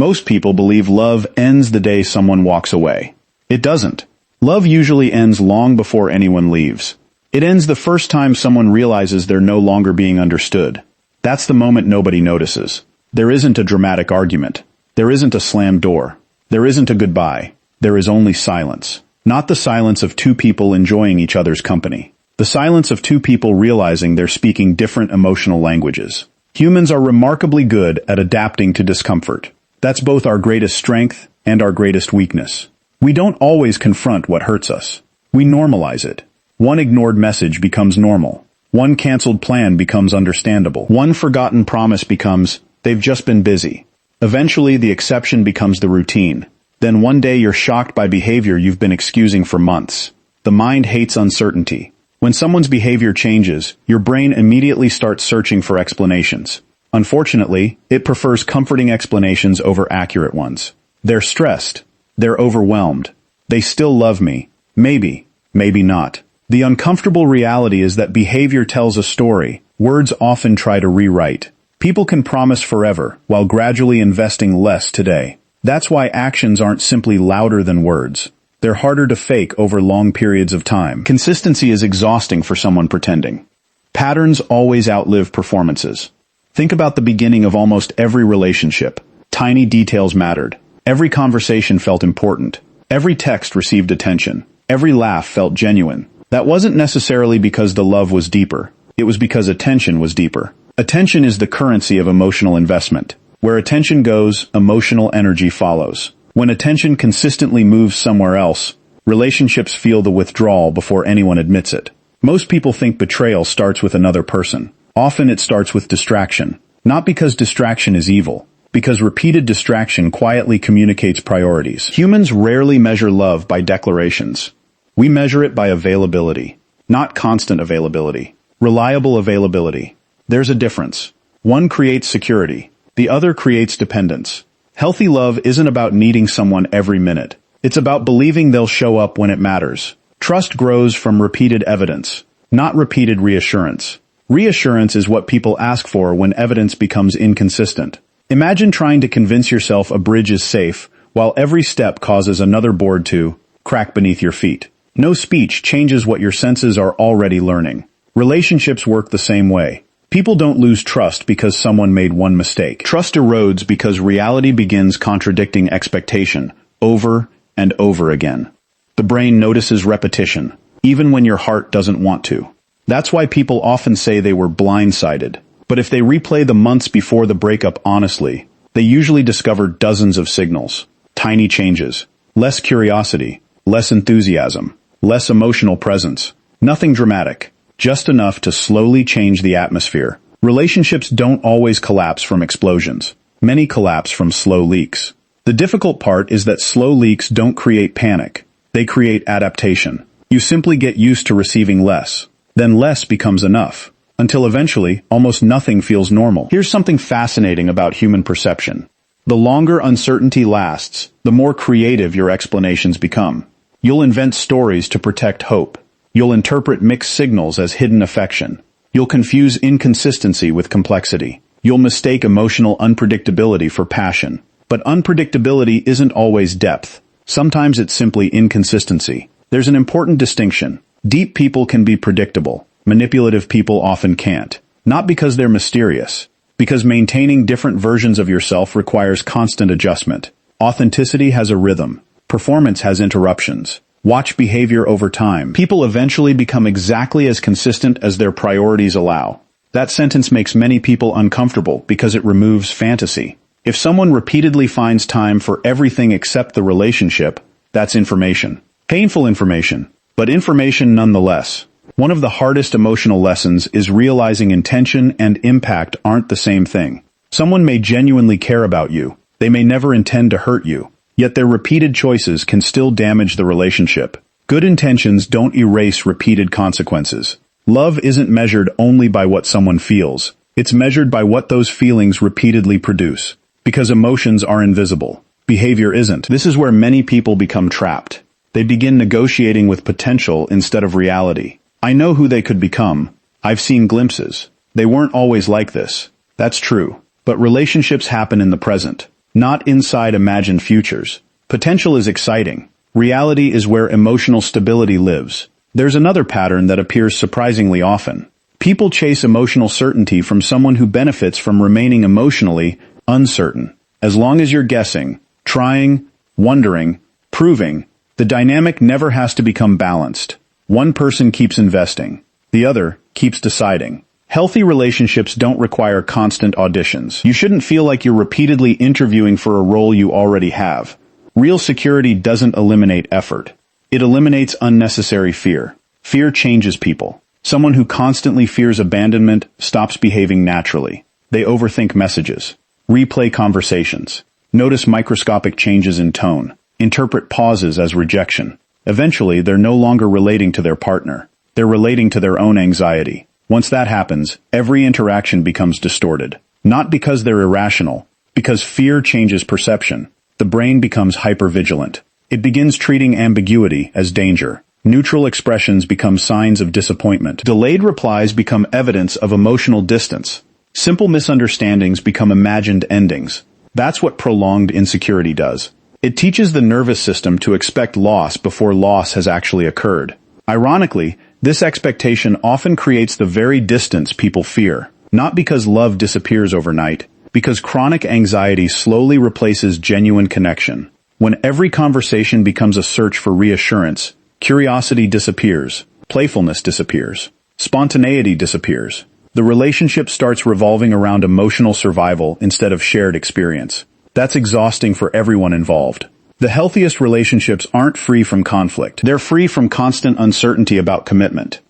Most people believe love ends the day someone walks away. It doesn't. Love usually ends long before anyone leaves. It ends the first time someone realizes they're no longer being understood. That's the moment nobody notices. There isn't a dramatic argument. There isn't a slammed door. There isn't a goodbye. There is only silence. Not the silence of two people enjoying each other's company. The silence of two people realizing they're speaking different emotional languages. Humans are remarkably good at adapting to discomfort. That's both our greatest strength and our greatest weakness. We don't always confront what hurts us. We normalize it. One ignored message becomes normal. One canceled plan becomes understandable. One forgotten promise becomes, they've just been busy. Eventually, the exception becomes the routine. Then one day you're shocked by behavior you've been excusing for months. The mind hates uncertainty. When someone's behavior changes, your brain immediately starts searching for explanations. Unfortunately, it prefers comforting explanations over accurate ones. They're stressed. They're overwhelmed. They still love me. Maybe. Maybe not. The uncomfortable reality is that behavior tells a story. Words often try to rewrite. People can promise forever, while gradually investing less today. That's why actions aren't simply louder than words. They're harder to fake over long periods of time. Consistency is exhausting for someone pretending. Patterns always outlive performances. Think about the beginning of almost every relationship. Tiny details mattered. Every conversation felt important. Every text received attention. Every laugh felt genuine. That wasn't necessarily because the love was deeper. It was because attention was deeper. Attention is the currency of emotional investment. Where attention goes, emotional energy follows. When attention consistently moves somewhere else, relationships feel the withdrawal before anyone admits it. Most people think betrayal starts with another person. Often it starts with distraction. Not because distraction is evil, because repeated distraction quietly communicates priorities. Humans rarely measure love by declarations. We measure it by availability, not constant availability. Reliable availability. There's a difference. One creates security. The other creates dependence. Healthy love isn't about needing someone every minute. It's about believing they'll show up when it matters. Trust grows from repeated evidence, not repeated reassurance. Reassurance is what people ask for when evidence becomes inconsistent. Imagine trying to convince yourself a bridge is safe, while every step causes another board to crack beneath your feet. No speech changes what your senses are already learning. Relationships work the same way. People don't lose trust because someone made one mistake. Trust erodes because reality begins contradicting expectation over and over again. The brain notices repetition, even when your heart doesn't want to. That's why people often say they were blindsided. But if they replay the months before the breakup honestly, they usually discover dozens of signals. Tiny changes. Less curiosity. Less enthusiasm. Less emotional presence. Nothing dramatic. Just enough to slowly change the atmosphere. Relationships don't always collapse from explosions. Many collapse from slow leaks. The difficult part is that slow leaks don't create panic. They create adaptation. You simply get used to receiving less. Then less becomes enough. Until eventually, almost nothing feels normal. Here's something fascinating about human perception. The longer uncertainty lasts, the more creative your explanations become. You'll invent stories to protect hope. You'll interpret mixed signals as hidden affection. You'll confuse inconsistency with complexity. You'll mistake emotional unpredictability for passion. But unpredictability isn't always depth. Sometimes it's simply inconsistency. There's an important distinction. Deep people can be predictable. Manipulative people often can't. Not because they're mysterious. Because maintaining different versions of yourself requires constant adjustment. Authenticity has a rhythm. Performance has interruptions. Watch behavior over time. People eventually become exactly as consistent as their priorities allow. That sentence makes many people uncomfortable because it removes fantasy. If someone repeatedly finds time for everything except the relationship, that's information. Painful information, but information nonetheless. One of the hardest emotional lessons is realizing intention and impact aren't the same thing. Someone may genuinely care about you. They may never intend to hurt you. Yet their repeated choices can still damage the relationship. Good intentions don't erase repeated consequences. Love isn't measured only by what someone feels. It's measured by what those feelings repeatedly produce. Because emotions are invisible. Behavior isn't. This is where many people become trapped. They begin negotiating with potential instead of reality. I know who they could become. I've seen glimpses. They weren't always like this. That's true. But relationships happen in the present. not inside imagined futures. Potential is exciting. Reality is where emotional stability lives. There's another pattern that appears surprisingly often. People chase emotional certainty from someone who benefits from remaining emotionally uncertain. As long as you're guessing, trying, wondering, proving, the dynamic never has to become balanced. One person keeps investing. The other keeps deciding. Healthy relationships don't require constant auditions. You shouldn't feel like you're repeatedly interviewing for a role you already have. Real security doesn't eliminate effort. It eliminates unnecessary fear. Fear changes people. Someone who constantly fears abandonment stops behaving naturally. They overthink messages, replay conversations, notice microscopic changes in tone, interpret pauses as rejection. Eventually, they're no longer relating to their partner. They're relating to their own anxiety. Once that happens, every interaction becomes distorted. Not because they're irrational, because fear changes perception. The brain becomes hypervigilant. It begins treating ambiguity as danger. Neutral expressions become signs of disappointment. Delayed replies become evidence of emotional distance. Simple misunderstandings become imagined endings. That's what prolonged insecurity does. It teaches the nervous system to expect loss before loss has actually occurred. Ironically, this expectation often creates the very distance people fear. Not because love disappears overnight, because chronic anxiety slowly replaces genuine connection. When every conversation becomes a search for reassurance, curiosity disappears, playfulness disappears, spontaneity disappears. The relationship starts revolving around emotional survival instead of shared experience. That's exhausting for everyone involved. The healthiest relationships aren't free from conflict. They're free from constant uncertainty about commitment.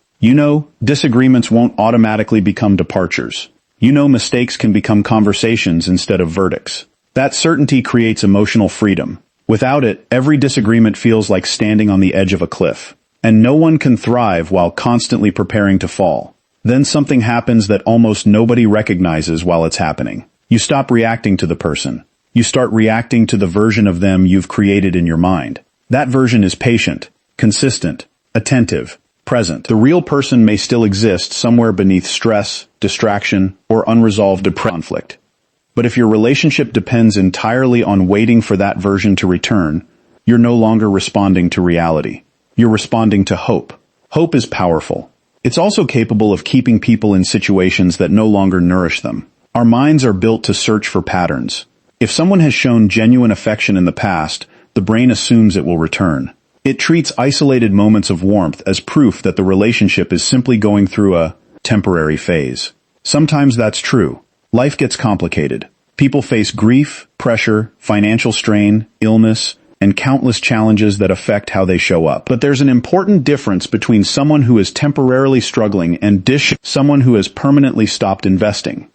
Disagreements won't automatically become departures. Mistakes can become conversations instead of verdicts. That certainty creates emotional freedom. Without it, every disagreement feels like standing on the edge of a cliff. And no one can thrive while constantly preparing to fall. Then something happens that almost nobody recognizes while it's happening. You stop reacting to the person. You start reacting to the version of them you've created in your mind. That version is patient, consistent, attentive, present. The real person may still exist somewhere beneath stress, distraction, or unresolved conflict. But if your relationship depends entirely on waiting for that version to return, you're no longer responding to reality. You're responding to hope. Hope is powerful. It's also capable of keeping people in situations that no longer nourish them. Our minds are built to search for patterns. If someone has shown genuine affection in the past, the brain assumes it will return. It treats isolated moments of warmth as proof that the relationship is simply going through a temporary phase. Sometimes that's true. Life gets complicated. People face grief, pressure, financial strain, illness, and countless challenges that affect how they show up. But there's an important difference between someone who is temporarily struggling and someone who has permanently stopped investing.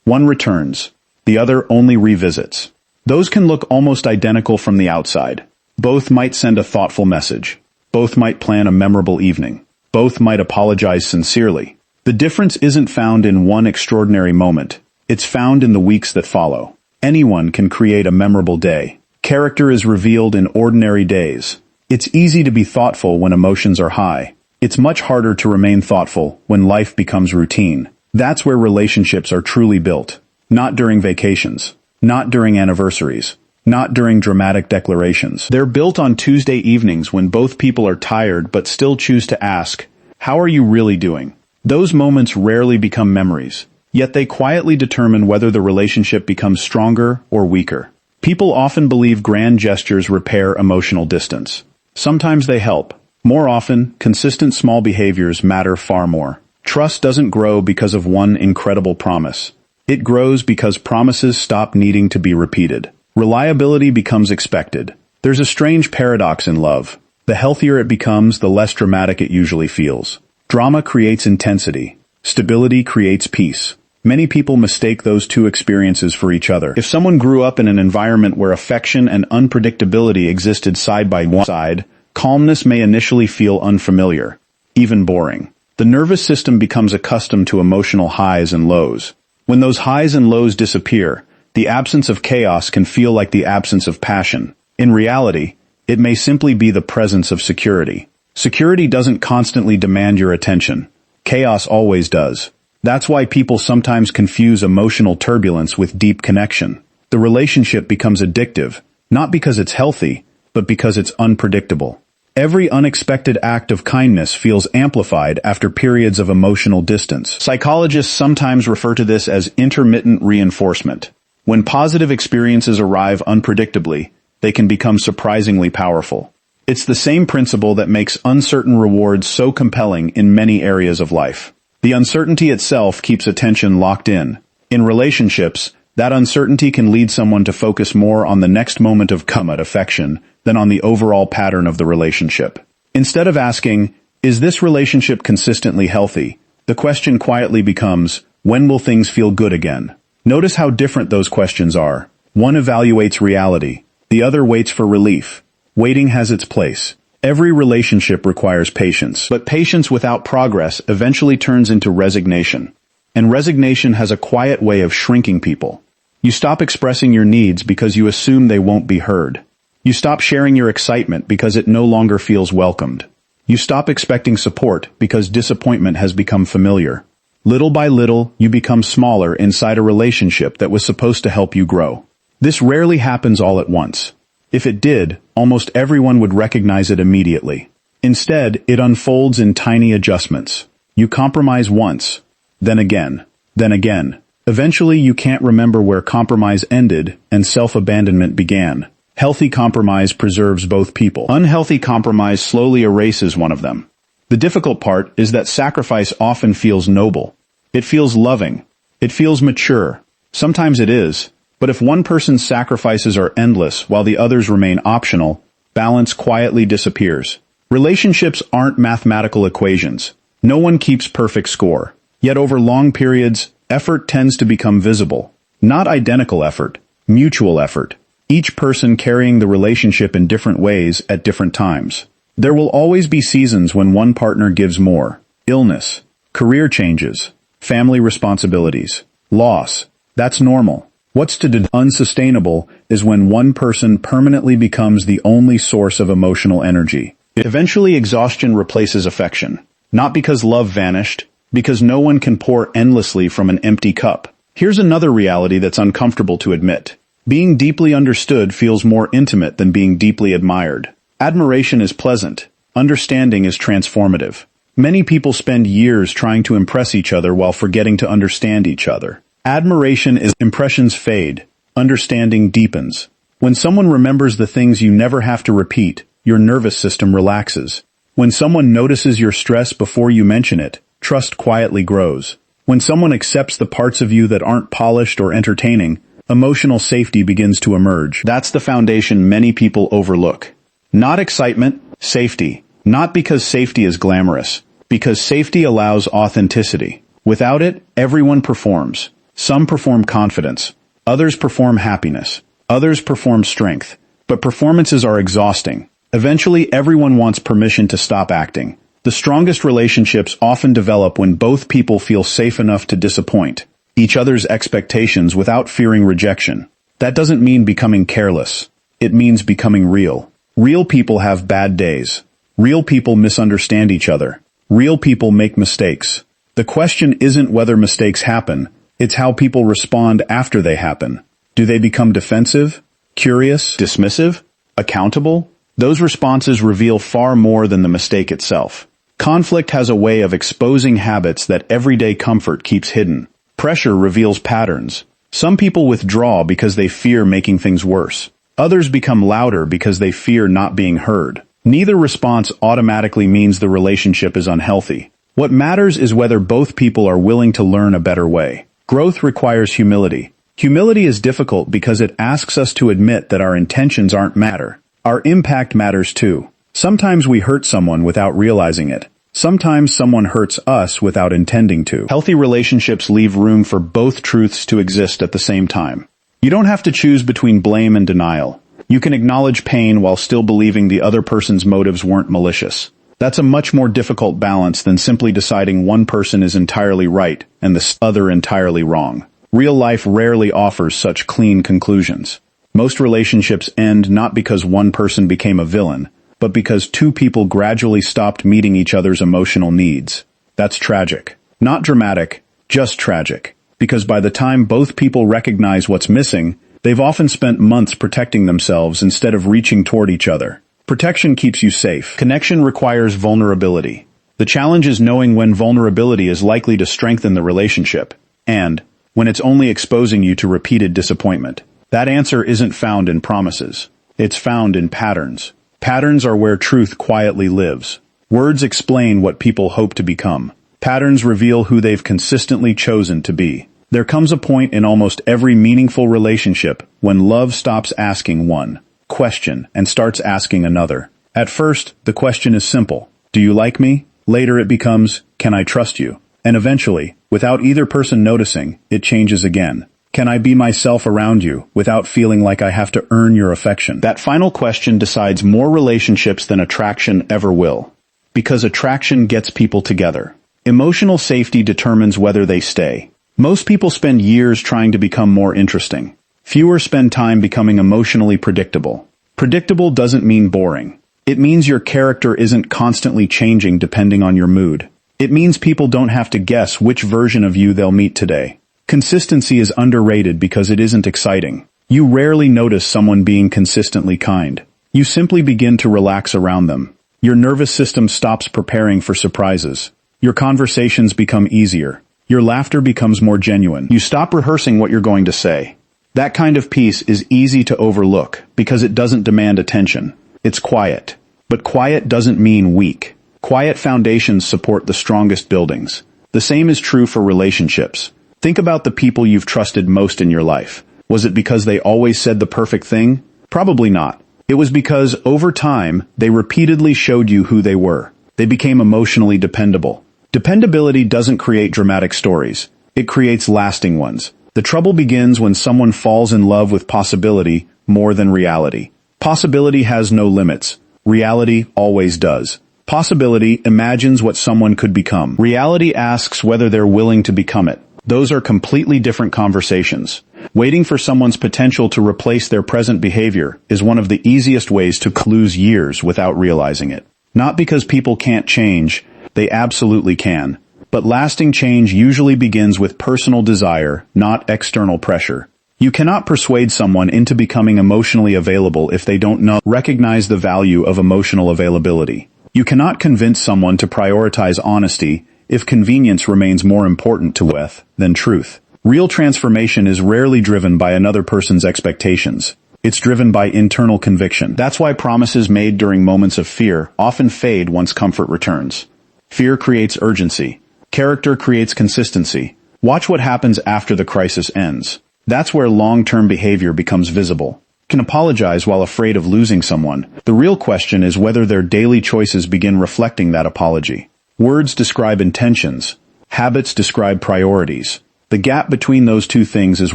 One returns. The other only revisits. Those can look almost identical from the outside. Both might send a thoughtful message. Both might plan a memorable evening. Both might apologize sincerely. The difference isn't found in one extraordinary moment. It's found in the weeks that follow. Anyone can create a memorable day. Character is revealed in ordinary days. It's easy to be thoughtful when emotions are high. It's much harder to remain thoughtful when life becomes routine. That's where relationships are truly built. Not during vacations. Not during anniversaries. Not during dramatic declarations. They're built on Tuesday evenings when both people are tired but still choose to ask, "How are you really doing?" Those moments rarely become memories, yet they quietly determine whether the relationship becomes stronger or weaker. People often believe grand gestures repair emotional distance. Sometimes they help. More often, consistent small behaviors matter far more. Trust doesn't grow because of one incredible promise. It grows because promises stop needing to be repeated. Reliability becomes expected. There's a strange paradox in love. The healthier it becomes, the less dramatic it usually feels. Drama creates intensity. Stability creates peace. Many people mistake those two experiences for each other. If someone grew up in an environment where affection and unpredictability existed side by side, calmness may initially feel unfamiliar, even boring. The nervous system becomes accustomed to emotional highs and lows. When those highs and lows disappear, the absence of chaos can feel like the absence of passion. In reality, it may simply be the presence of security. Security doesn't constantly demand your attention. Chaos always does. That's why people sometimes confuse emotional turbulence with deep connection. The relationship becomes addictive, not because it's healthy, but because it's unpredictable. Every unexpected act of kindness feels amplified after periods of emotional distance. Psychologists sometimes refer to this as intermittent reinforcement. When positive experiences arrive unpredictably, they can become surprisingly powerful. It's the same principle that makes uncertain rewards so compelling in many areas of life. The uncertainty itself keeps attention locked in. In relationships, that uncertainty can lead someone to focus more on the next moment of affection than on the overall pattern of the relationship. Instead of asking, is this relationship consistently healthy? The question quietly becomes, when will things feel good again? Notice how different those questions are. One evaluates reality. The other waits for relief. Waiting has its place. Every relationship requires patience, but patience without progress eventually turns into resignation. And resignation has a quiet way of shrinking people. You stop expressing your needs because you assume they won't be heard. You stop sharing your excitement because it no longer feels welcomed. You stop expecting support because disappointment has become familiar. Little by little, you become smaller inside a relationship that was supposed to help you grow. This rarely happens all at once. If it did, almost everyone would recognize it immediately. Instead, it unfolds in tiny adjustments. You compromise once, then again, then again. Eventually, you can't remember where compromise ended and self-abandonment began. Healthy compromise preserves both people. Unhealthy compromise slowly erases one of them. The difficult part is that sacrifice often feels noble. It feels loving. It feels mature. Sometimes it is, but if one person's sacrifices are endless while the others remain optional, balance quietly disappears. Relationships aren't mathematical equations. No one keeps perfect score. Yet over long periods, effort tends to become visible. Not identical effort, mutual effort. Each person carrying the relationship in different ways at different times. There will always be seasons when one partner gives more. Illness, career changes, family responsibilities, loss. That's normal. What's unsustainable is when one person permanently becomes the only source of emotional energy. Eventually, exhaustion replaces affection. Not because love vanished, because no one can pour endlessly from an empty cup. Here's another reality that's uncomfortable to admit. Being deeply understood feels more intimate than being deeply admired. Admiration is pleasant. Understanding is transformative. Many people spend years trying to impress each other while forgetting to understand each other. Admiration is impressions fade. Understanding deepens. When someone remembers the things you never have to repeat, your nervous system relaxes. When someone notices your stress before you mention it, trust quietly grows. When someone accepts the parts of you that aren't polished or entertaining, emotional safety begins to emerge. That's the foundation many people overlook. Not excitement, safety. Not because safety is glamorous, because safety allows authenticity. Without it, everyone performs. Some perform confidence. Others perform happiness. Others perform strength. But performances are exhausting. Eventually, everyone wants permission to stop acting. The strongest relationships often develop when both people feel safe enough to disappoint each other's expectations without fearing rejection. That doesn't mean becoming careless. It means becoming real. Real people have bad days. Real people misunderstand each other. Real people make mistakes. The question isn't whether mistakes happen, it's how people respond after they happen. Do they become defensive, curious, dismissive, accountable? Those responses reveal far more than the mistake itself. Conflict has a way of exposing habits that everyday comfort keeps hidden. Pressure reveals patterns. Some people withdraw because they fear making things worse. Others become louder because they fear not being heard. Neither response automatically means the relationship is unhealthy. What matters is whether both people are willing to learn a better way. Growth requires humility. Humility is difficult because it asks us to admit that our intentions aren't matter. Our impact matters too. Sometimes we hurt someone without realizing it. Sometimes someone hurts us without intending to. Healthy relationships leave room for both truths to exist at the same time. You don't have to choose between blame and denial. You can acknowledge pain while still believing the other person's motives weren't malicious. That's a much more difficult balance than simply deciding one person is entirely right and the other entirely wrong. Real life rarely offers such clean conclusions. Most relationships end not because one person became a villain, but because two people gradually stopped meeting each other's emotional needs. That's tragic. Not dramatic, just tragic. Because by the time both people recognize what's missing, They've often spent months protecting themselves instead of reaching toward each other. Protection keeps you safe. Connection requires vulnerability. The challenge is knowing when vulnerability is likely to strengthen the relationship, and when it's only exposing you to repeated disappointment. That answer isn't found in promises. It's found in patterns. Patterns are where truth quietly lives. Words explain what people hope to become. Patterns reveal who they've consistently chosen to be. There comes a point in almost every meaningful relationship when love stops asking one question and starts asking another. At first, the question is simple. Do you like me? Later it becomes, can I trust you? And eventually, without either person noticing, it changes again. Can I be myself around you without feeling like I have to earn your affection? That final question decides more relationships than attraction ever will. Because attraction gets people together. Emotional safety determines whether they stay. Most people spend years trying to become more interesting. Fewer spend time becoming emotionally predictable. Predictable doesn't mean boring. It means your character isn't constantly changing depending on your mood. It means people don't have to guess which version of you they'll meet today. Consistency is underrated because it isn't exciting. You rarely notice someone being consistently kind. You simply begin to relax around them. Your nervous system stops preparing for surprises. Your conversations become easier. Your laughter becomes more genuine. You stop rehearsing what you're going to say. That kind of peace is easy to overlook because it doesn't demand attention. It's quiet. But quiet doesn't mean weak. Quiet foundations support the strongest buildings. The same is true for relationships. Think about the people you've trusted most in your life. Was it because they always said the perfect thing? Probably not. It was because, over time, they repeatedly showed you who they were. They became emotionally dependable. Dependability doesn't create dramatic stories. It creates lasting ones. The trouble begins when someone falls in love with possibility more than reality. Possibility has no limits. Reality always does. Possibility imagines what someone could become. Reality asks whether they're willing to become it. Those are completely different conversations. Waiting for someone's potential to replace their present behavior is one of the easiest ways to lose years without realizing it. Not because people can't change, they absolutely can. But lasting change usually begins with personal desire, not external pressure. You cannot persuade someone into becoming emotionally available if they don't recognize the value of emotional availability. You cannot convince someone to prioritize honesty if convenience remains more important to with than truth. Real transformation is rarely driven by another person's expectations. It's driven by internal conviction. That's why promises made during moments of fear often fade once comfort returns. Fear creates urgency. Character creates consistency. Watch what happens after the crisis ends. That's where long-term behavior becomes visible. You can apologize while afraid of losing someone. The real question is whether their daily choices begin reflecting that apology. Words describe intentions. Habits describe priorities. The gap between those two things is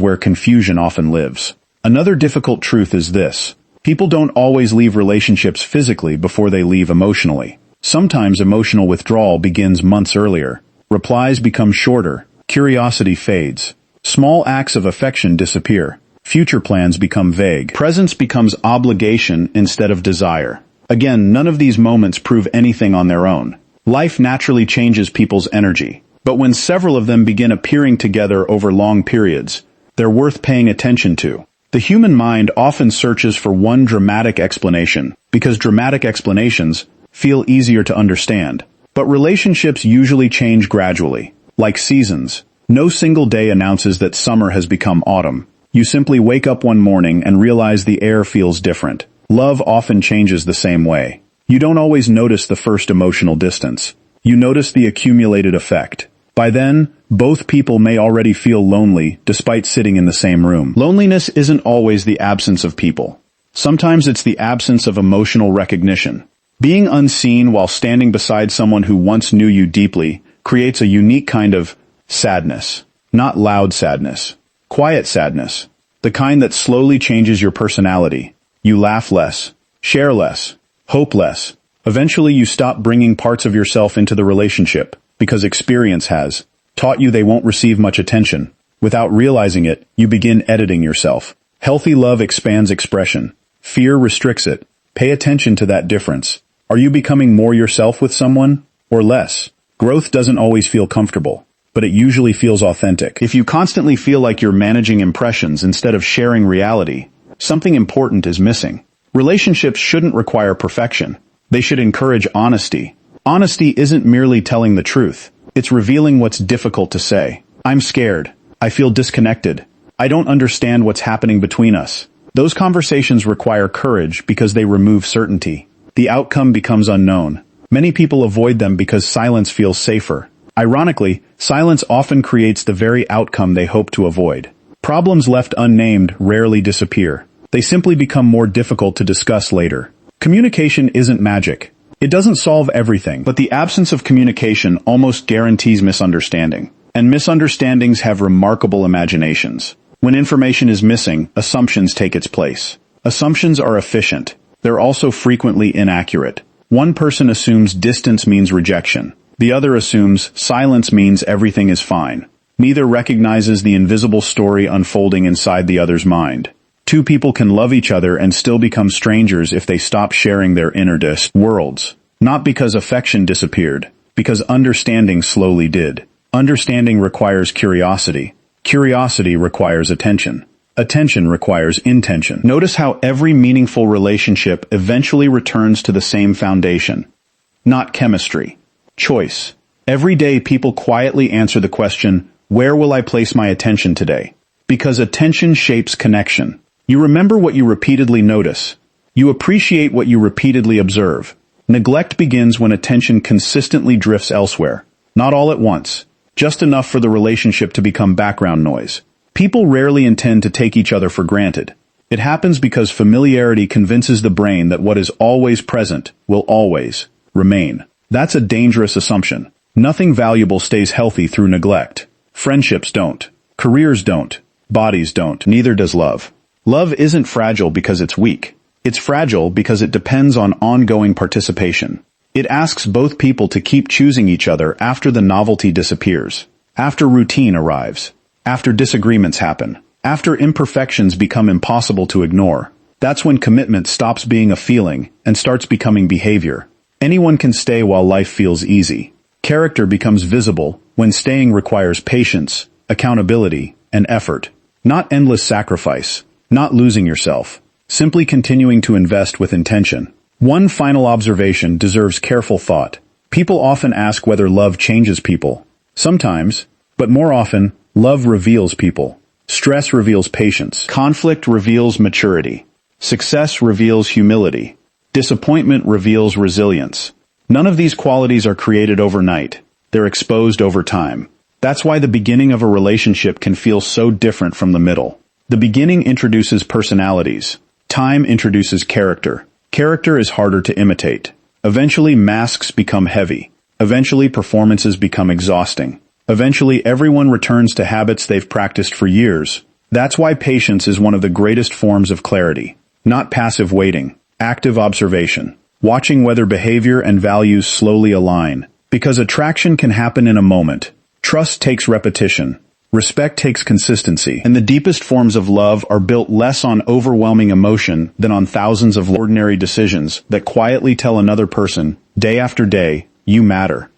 where confusion often lives. Another difficult truth is this. People don't always leave relationships physically before they leave emotionally. Sometimes emotional withdrawal begins months earlier. Replies become shorter. Curiosity fades. Small acts of affection disappear. Future plans become vague. Presence becomes obligation instead of desire. Again, none of these moments prove anything on their own. Life naturally changes people's energy. But when several of them begin appearing together over long periods, they're worth paying attention to. The human mind often searches for one dramatic explanation, because dramatic explanations feel easier to understand. But relationships usually change gradually, like seasons. No single day announces that summer has become autumn. You simply wake up one morning and realize the air feels different. Love often changes the same way. You don't always notice the first emotional distance. You notice the accumulated effect. By then, both people may already feel lonely despite sitting in the same room. Loneliness isn't always the absence of people. Sometimes it's the absence of emotional recognition. Being unseen while standing beside someone who once knew you deeply creates a unique kind of sadness. Not loud sadness. Quiet sadness. The kind that slowly changes your personality. You laugh less, share less, hope less. Eventually you stop bringing parts of yourself into the relationship, because experience has taught you they won't receive much attention. Without realizing it, you begin editing yourself. Healthy love expands expression. Fear restricts it. Pay attention to that difference. Are you becoming more yourself with someone, or less? Growth doesn't always feel comfortable, but it usually feels authentic. If you constantly feel like you're managing impressions instead of sharing reality, something important is missing. Relationships shouldn't require perfection. They should encourage honesty. Honesty isn't merely telling the truth. It's revealing what's difficult to say. I'm scared. I feel disconnected. I don't understand what's happening between us. Those conversations require courage because they remove certainty. The outcome becomes unknown. Many people avoid them because silence feels safer. Ironically, silence often creates the very outcome they hope to avoid. Problems left unnamed rarely disappear. They simply become more difficult to discuss later. Communication isn't magic. It doesn't solve everything, but the absence of communication almost guarantees misunderstanding. And misunderstandings have remarkable imaginations. When information is missing, assumptions take its place. Assumptions are efficient. They're also frequently inaccurate. One person assumes distance means rejection. The other assumes silence means everything is fine. Neither recognizes the invisible story unfolding inside the other's mind. Two people can love each other and still become strangers if they stop sharing their inner worlds. Not because affection disappeared, because understanding slowly did. Understanding requires curiosity. Curiosity requires attention. Attention requires intention. Notice how every meaningful relationship eventually returns to the same foundation. Not chemistry. Choice. Every day people quietly answer the question, where will I place my attention today? Because attention shapes connection. You remember what you repeatedly notice. You appreciate what you repeatedly observe. Neglect begins when attention consistently drifts elsewhere. Not all at once. Just enough for the relationship to become background noise. People rarely intend to take each other for granted. It happens because familiarity convinces the brain that what is always present will always remain. That's a dangerous assumption. Nothing valuable stays healthy through neglect. Friendships don't. Careers don't. Bodies don't. Neither does love. Love isn't fragile because it's weak. It's fragile because it depends on ongoing participation. It asks both people to keep choosing each other after the novelty disappears, after routine arrives, after disagreements happen, after imperfections become impossible to ignore. That's when commitment stops being a feeling and starts becoming behavior. Anyone can stay while life feels easy. Character becomes visible when staying requires patience, accountability, and effort. Not endless sacrifice, not losing yourself, simply continuing to invest with intention. One final observation deserves careful thought. People often ask whether love changes people. Sometimes, but more often, love reveals people. Stress reveals patience. Conflict reveals maturity. Success reveals humility. Disappointment reveals resilience. None of these qualities are created overnight. They're exposed over time. That's why the beginning of a relationship can feel so different from the middle. The beginning introduces personalities. Time introduces character. Character is harder to imitate. Eventually, masks become heavy. Eventually, performances become exhausting. Eventually, everyone returns to habits they've practiced for years. That's why patience is one of the greatest forms of clarity. Not passive waiting, active observation. Watching whether behavior and values slowly align. Because attraction can happen in a moment. Trust takes repetition. Respect takes consistency, and the deepest forms of love are built less on overwhelming emotion than on thousands of ordinary decisions that quietly tell another person, day after day, you matter.